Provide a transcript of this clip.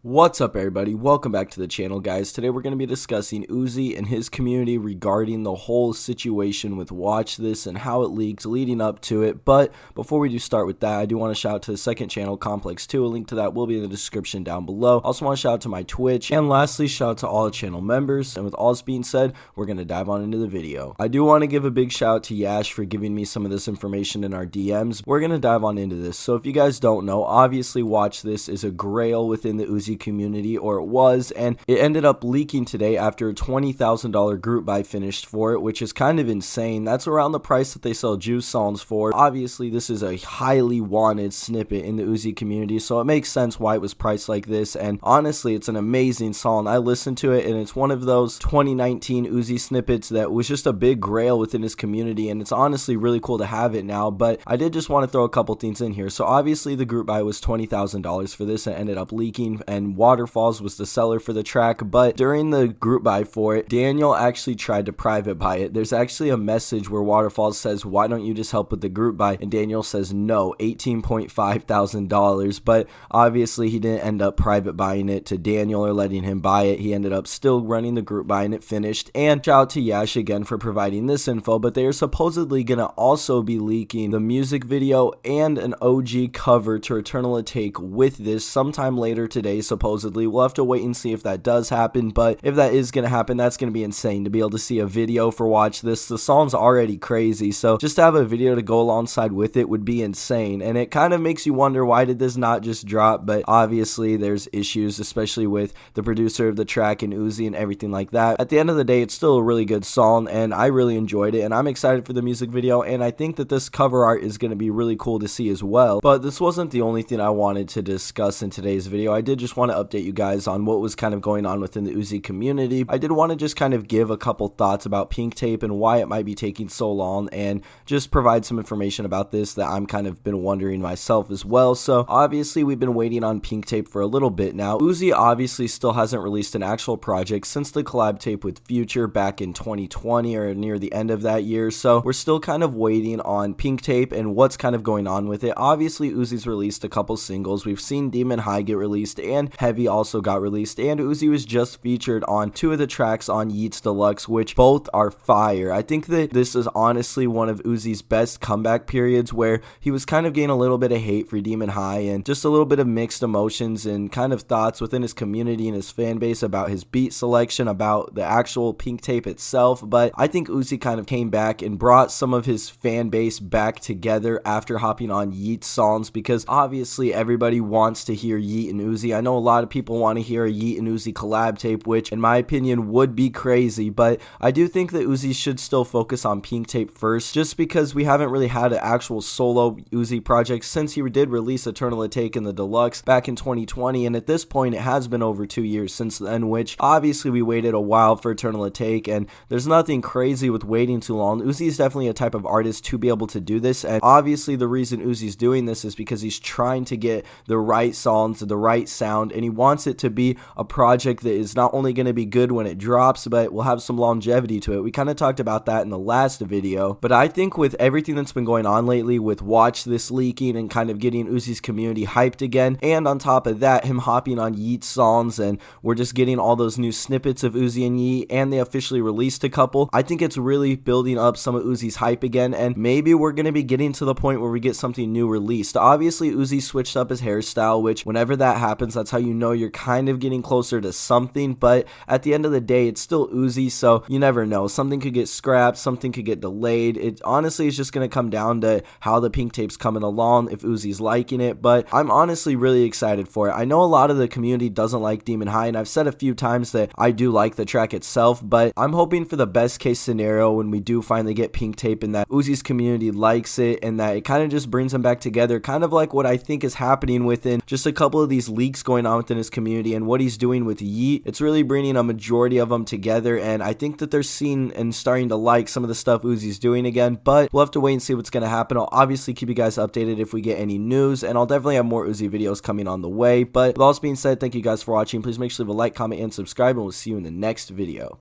What's up everybody, welcome back to the channel guys. Today we're going to be discussing Uzi and his community regarding the whole situation with Watch This and how it leaked leading up to it. But before we do start with that, I do want to shout out to the second channel, Complex 2. A link to that will be in the description down below. Also want to shout out to my Twitch, and lastly shout out to all the channel members. And with all this being said, we're going to dive on into the video. I do want to give a big shout out to Yash for giving me some of this information in our DMs. We're going to dive on into this. So if you guys don't know, obviously Watch This is a grail within the Uzi community, or it was, and it ended up leaking today after a $20,000 group buy finished for it, which is kind of insane. That's around the price that they sell Juice songs for. Obviously this is a highly wanted snippet in the Uzi community, so it makes sense why it was priced like this. And honestly, it's an amazing song. I listened to it and it's one of those 2019 Uzi snippets that was just a big grail within his community, and it's honestly really cool to have it now. But I did just want to throw a couple things in here. So obviously the group buy was $20,000 for this and ended up leaking, and Waterfalls was the seller for the track. But during the group buy for it, Daniel actually tried to private buy it. There's actually a message where Waterfalls says, "Why don't you just help with the group buy?" And Daniel says no, $18.5 thousand. But obviously he didn't end up private buying it to Daniel or letting him buy it. He ended up still running the group buy and it finished. And shout out to Yash again for providing this info. But they are supposedly gonna also be leaking the music video and an OG cover to Eternal Atake with this sometime later today, supposedly. We'll have to wait and see if that does happen, but if that is going to happen, that's going to be insane to be able to see a video for Watch This. The song's already crazy, so just to have a video to go alongside with it would be insane. And it kind of makes you wonder, why did this not just drop? But obviously there's issues, especially with the producer of the track and Uzi and everything like that. At the end of the day, it's still a really good song and I really enjoyed it, and I'm excited for the music video, and I think that this cover art is going to be really cool to see as well. But this wasn't the only thing I wanted to discuss in today's video. I did just want to update you guys on what was kind of going on within the Uzi community. I did want to just kind of give a couple thoughts about Pink Tape and why it might be taking so long, and just provide some information about this that I'm kind of been wondering myself as well. So obviously we've been waiting on Pink Tape for a little bit now. Uzi obviously still hasn't released an actual project since the collab tape with Future back in 2020 or near the end of that year. So we're still kind of waiting on Pink Tape and what's kind of going on with it. Obviously Uzi's released a couple singles. We've seen Demon High get released and Heavy also got released, and Uzi was just featured on 2 of the tracks on Yeats Deluxe, which both are fire. I think that this is honestly one of Uzi's best comeback periods, where he was kind of getting a little bit of hate for Demon High and just a little bit of mixed emotions and kind of thoughts within his community and his fan base about his beat selection, about the actual Pink Tape itself. But I think Uzi kind of came back and brought some of his fan base back together after hopping on Yeats songs, because obviously everybody wants to hear Yeet and Uzi. I know a lot of people want to hear a Yeet and Uzi collab tape, which in my opinion would be crazy, but I do think that Uzi should still focus on Pink Tape first, just because we haven't really had an actual solo Uzi project since he did release Eternal Atake in the Deluxe back in 2020, and at this point it has been over 2 years since then, which obviously we waited a while for Eternal Atake, and there's nothing crazy with waiting too long. Uzi is definitely a type of artist to be able to do this, and obviously the reason Uzi's doing this is because he's trying to get the right songs, the right sound, and he wants it to be a project that is not only going to be good when it drops, but will have some longevity to it. We kind of talked about that in the last video, but I think with everything that's been going on lately with Watch This leaking and kind of getting Uzi's community hyped again, and on top of that, him hopping on Yeet songs, and we're just getting all those new snippets of Uzi and Yeet, and they officially released a couple, I think it's really building up some of Uzi's hype again, and maybe we're going to be getting to the point where we get something new released. Obviously Uzi switched up his hairstyle, which whenever that happens, that's how you know you're kind of getting closer to something. But at the end of the day, it's still Uzi, so you never know. Something could get scrapped, something could get delayed. It honestly is just going to come down to how the Pink Tape's coming along, if Uzi's liking it. But I'm honestly really excited for it. I know a lot of the community doesn't like Demon High, and I've said a few times that I do like the track itself, but I'm hoping for the best case scenario when we do finally get Pink Tape, and that Uzi's community likes it, and that it kind of just brings them back together, kind of like what I think is happening within just a couple of these leaks going on within his community, and what he's doing with Yeet. It's really bringing a majority of them together, and I think that they're seeing and starting to like some of the stuff Uzi's doing again. But we'll have to wait and see what's going to happen. I'll obviously keep you guys updated if we get any news, and I'll definitely have more Uzi videos coming on the way. But with all this being said, thank you guys for watching. Please make sure to leave a like, comment, and subscribe, and we'll see you in the next video.